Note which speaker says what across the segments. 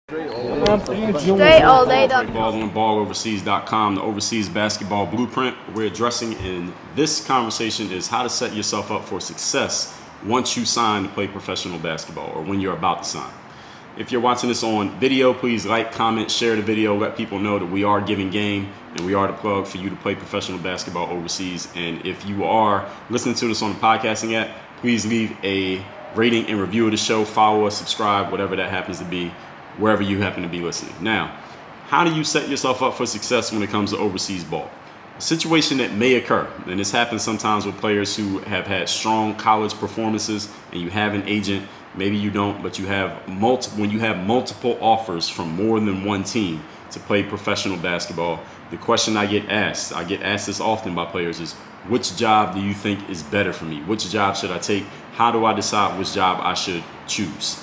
Speaker 1: Dre all day.
Speaker 2: Dre Baldwin, balloverseas.com, the Overseas Basketball Blueprint. We're addressing in this conversation is how to set yourself up for success once you sign to play professional basketball or when you're about to sign. If you're watching this on video, please like, comment, share the video, let people know that we are giving game and we are the plug for you to play professional basketball overseas. And if you are listening to this on the podcasting app, please leave a rating and review of the show, follow us, subscribe, whatever that happens to be, wherever you happen to be listening. Now, how do you set yourself up for success when it comes to overseas ball? A situation that may occur, and this happens sometimes with players who have had strong college performances and you have an agent, maybe you don't, but you have when you have multiple offers from more than one team to play professional basketball, the question I get asked this often by players is, which job do you think is better for me? Which job should I take? How do I decide which job I should choose?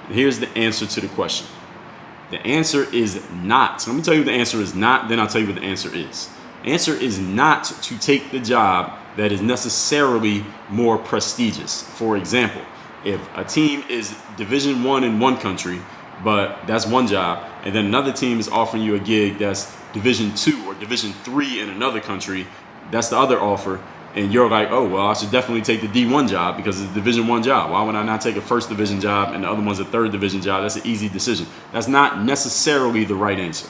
Speaker 2: Here's the answer to the question. The answer is not. So let me tell you what the answer is not, then I'll tell you what the answer is. The answer is not to take the job that is necessarily more prestigious. For example, if a team is Division I in one country, but that's one job, and then another team is offering you a gig that's Division II or Division III in another country, that's the other offer, and you're like, oh, well, I should definitely take the D1 job because it's a Division I job. Why would I not take a first division job and the other one's a third division job? That's an easy decision. That's not necessarily the right answer.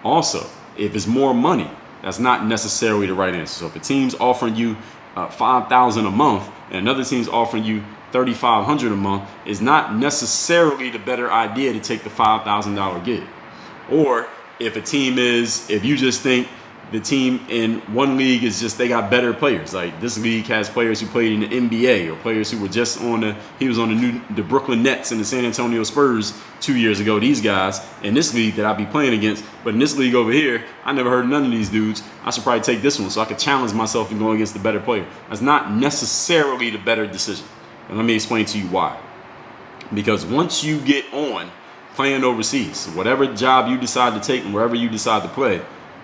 Speaker 2: Also, if it's more money, that's not necessarily the right answer. So if a team's offering you $5,000 a month and another team's offering you $3,500 a month, is not necessarily the better idea to take the $5,000 gig. Or if you just think the team in one league is just, they got better players. Like this league has players who played in the NBA or players who were just he was on the Brooklyn Nets and the San Antonio Spurs 2 years ago. These guys in this league that I'd be playing against, but in this league over here, I never heard of none of these dudes. I should probably take this one so I could challenge myself and go against the better player. That's not necessarily the better decision. And let me explain to you why. Because once you get on playing overseas, whatever job you decide to take and wherever you decide to play,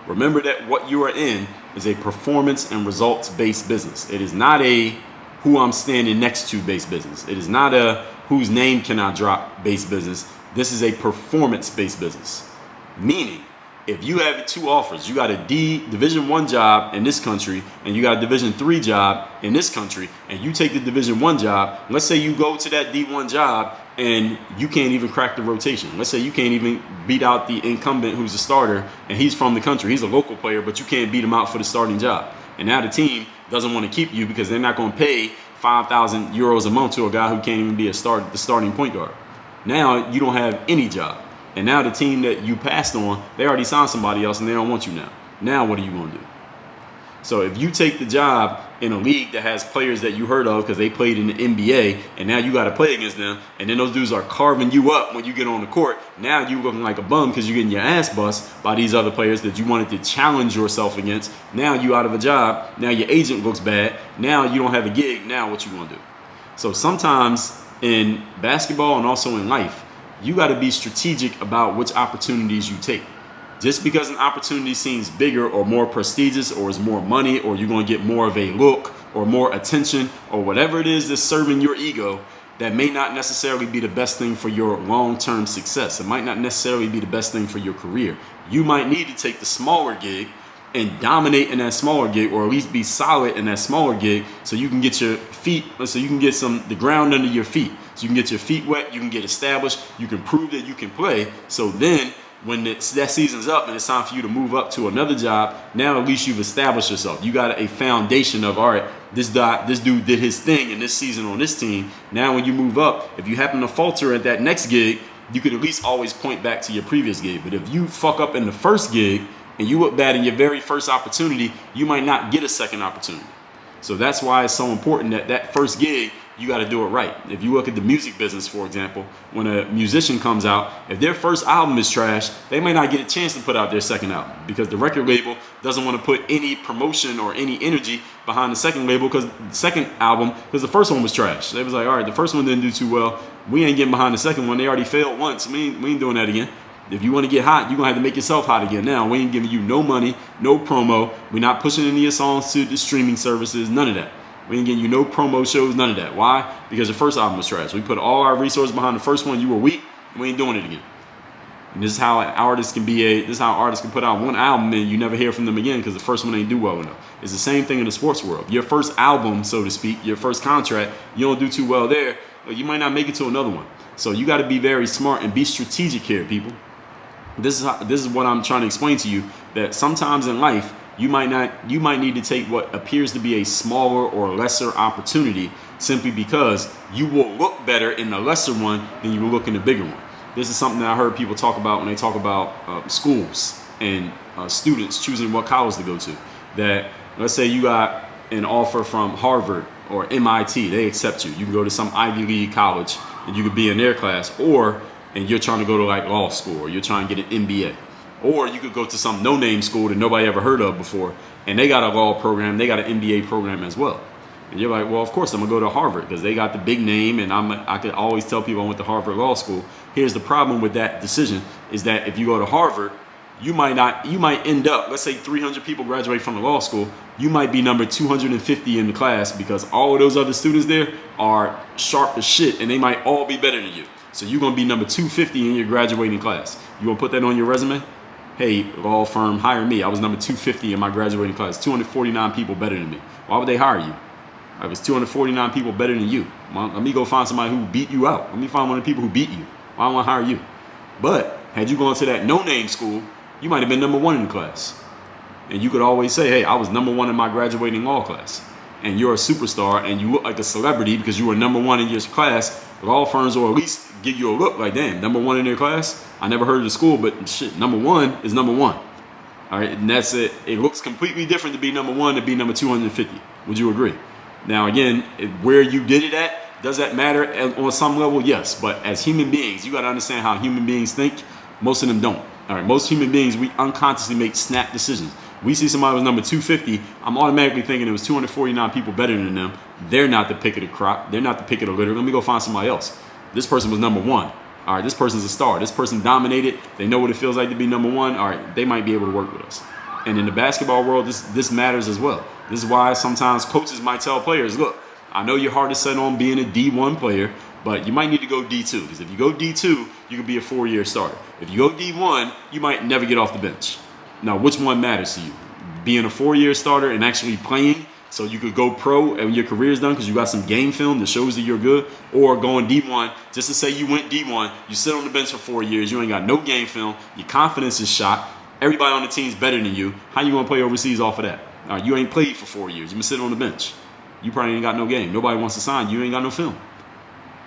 Speaker 2: remember that what you are in is a performance and results-based business. It is not a who I'm standing next to based business. It is not a whose name can I drop based business. This is a performance-based business. Meaning, if you have two offers, you got a Division I job in this country and you got a Division III job in this country, and you take the Division I job, let's say you go to that D1 job and you can't even crack the rotation. Let's say you can't even beat out the incumbent who's a starter and he's from the country. He's a local player, but you can't beat him out for the starting job. And now the team doesn't want to keep you because they're not going to pay 5,000 euros a month to a guy who can't even be the starting point guard. Now you don't have any job. And now the team that you passed on, they already signed somebody else and they don't want you now. Now what are you going to do? So if you take the job in a league that has players that you heard of because they played in the NBA and now you got to play against them, and then those dudes are carving you up when you get on the court, now you looking like a bum because you're getting your ass bust by these other players that you wanted to challenge yourself against. Now you out of a job. Now your agent looks bad. Now you don't have a gig. Now what you going to do? So sometimes in basketball and also in life, you got to be strategic about which opportunities you take. Just because an opportunity seems bigger or more prestigious or is more money or you're going to get more of a look or more attention or whatever it is that's serving your ego, that may not necessarily be the best thing for your long-term success. It might not necessarily be the best thing for your career. You might need to take the smaller gig and dominate in that smaller gig, or at least be solid in that smaller gig, so you can get your feet, so you can get the ground under your feet. So you can get your feet wet, you can get established, you can prove that you can play. So then when that season's up and it's time for you to move up to another job, now at least you've established yourself. You got a foundation of, all right, this dude did his thing in this season on this team. Now when you move up, if you happen to falter at that next gig, you could at least always point back to your previous gig. But if you fuck up in the first gig and you look bad in your very first opportunity, you might not get a second opportunity. So that's why it's so important that first gig, you got to do it right. If you look at the music business, for example, when a musician comes out, if their first album is trash, they may not get a chance to put out their second album because the record label doesn't want to put any promotion or any energy behind the second label because the second album, because the first one was trash. They was like, all right, the first one didn't do too well. We ain't getting behind the second one. They already failed once. We ain't doing that again. If you want to get hot, you're going to have to make yourself hot again. Now, we ain't giving you no money, no promo. We're not pushing any of your songs to the streaming services, none of that. We ain't getting you no promo shows, none of that. Why? Because the first album was trash. We put all our resources behind the first one. You were weak. We ain't doing it again. And this is how artists can put out one album and you never hear from them again because the first one ain't do well enough. It's the same thing in the sports world. Your first album, so to speak, your first contract, you don't do too well there, you might not make it to another one. So you got to be very smart and be strategic here, people. This is what I'm trying to explain to you, that sometimes in life you might need to take what appears to be a smaller or lesser opportunity simply because you will look better in the lesser one than you will look in the bigger one. This is something that I heard people talk about when they talk about schools and students choosing what college to go to. That let's say you got an offer from Harvard or MIT, they accept you. You can go to some Ivy League college and you could be in their class, and you're trying to go to like law school, or you're trying to get an MBA. Or you could go to some no-name school that nobody ever heard of before, and they got a law program, they got an MBA program as well. And you're like, well, of course I'm gonna go to Harvard because they got the big name, and I could always tell people I went to Harvard Law School. Here's the problem with that decision is that if you go to Harvard, you might end up, let's say 300 people graduate from the law school, you might be number 250 in the class because all of those other students there are sharp as shit and they might all be better than you. So you're gonna be number 250 in your graduating class. You gonna put that on your resume? Hey, law firm, hire me. I was number 250 in my graduating class. 249 people better than me. Why would they hire you? I was 249 people better than you. Well, let me go find somebody who beat you out. Let me find one of the people who beat you. Why don't I hire you? But had you gone to that no-name school, you might have been number one in the class. And you could always say, hey, I was number one in my graduating law class. And you're a superstar and you look like a celebrity because you were number one in your class. Law firms will at least give you a look like, damn, number one in their class? I never heard of the school, but shit, number one is number one. All right, and that's it. It looks completely different to be number one to be number 250. Would you agree? Now, again, where you did it at, does that matter on some level? Yes, but as human beings, you got to understand how human beings think. Most of them don't. All right, most human beings, we unconsciously make snap decisions. We see somebody was number 250, I'm automatically thinking it was 249 people better than them. They're not the pick of the crop. They're not the pick of the litter. Let me go find somebody else. This person was number one. All right, this person's a star. This person dominated. They know what it feels like to be number one. All right, they might be able to work with us. And in the basketball world, this matters as well. This is why sometimes coaches might tell players, look, I know your heart is set on being a D1 player, but you might need to go D2. Because if you go D2, you could be a 4-year starter. If you go D1, you might never get off the bench. Now, which one matters to you? Being a 4-year starter and actually playing so you could go pro and your career's done because you got some game film that shows that you're good, or going D1 just to say you went D1, you sit on the bench for 4 years, you ain't got no game film, your confidence is shot, everybody on the team's better than you. How you gonna play overseas off of that? All right, you ain't played for 4 years, you been sitting on the bench. You probably ain't got no game. Nobody wants to sign you, ain't got no film.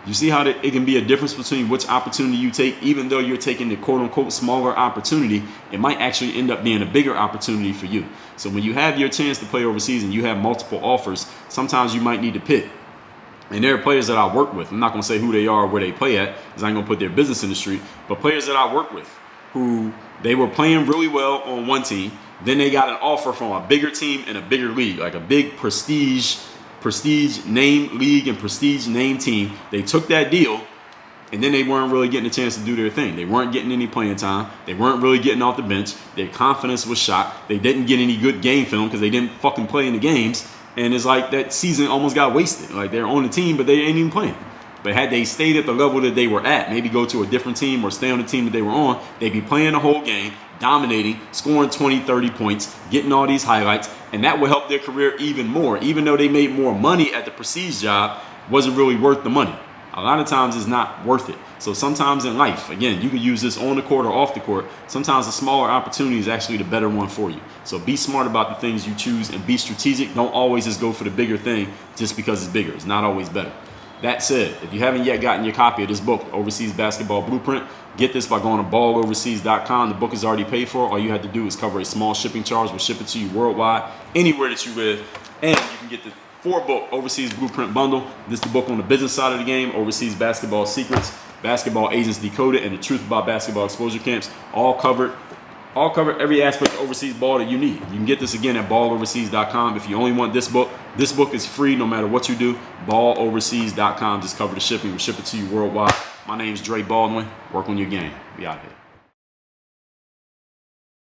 Speaker 2: You see how it can be a difference between which opportunity you take. Even though you're taking the quote-unquote smaller opportunity, it might actually end up being a bigger opportunity for you. So when you have your chance to play overseas and you have multiple offers, sometimes you might need to pick. And there are players that I work with. I'm not going to say who they are or where they play at because I ain't going to put their business in the street. But players that I work with who they were playing really well on one team. Then they got an offer from a bigger team in a bigger league, like a big prestige name league and prestige name team. They took that deal and then they weren't really getting a chance to do their thing. They weren't getting any playing time. They weren't really getting off the bench. Their confidence was shot. They didn't get any good game film because they didn't fucking play in the games. And it's like that season almost got wasted. Like they're on the team, but they ain't even playing. But had they stayed at the level that they were at, maybe go to a different team or stay on the team that they were on, they'd be playing the whole game, dominating, scoring 20, 30 points, getting all these highlights, and that would help their career even more. Even though they made more money at the prestige job, wasn't really worth the money. A lot of times it's not worth it. So sometimes in life, again, you can use this on the court or off the court. Sometimes the smaller opportunity is actually the better one for you. So be smart about the things you choose and be strategic. Don't always just go for the bigger thing just because it's bigger. It's not always better. That said, if you haven't yet gotten your copy of this book, Overseas Basketball Blueprint, get this by going to balloverseas.com. The book is already paid for. All you have to do is cover a small shipping charge. We'll ship it to you worldwide, anywhere that you live. And you can get the 4-book Overseas Blueprint bundle. This is the book on the business side of the game, Overseas Basketball Secrets, Basketball Agents Decoded, and the Truth About Basketball Exposure Camps. All cover every aspect of overseas ball that you need. You can get this again at balloverseas.com. If you only want this book is free no matter what you do. Balloverseas.com. Just cover the shipping. We'll ship it to you worldwide. My name's Dre Baldwin. Work on your game. We out here.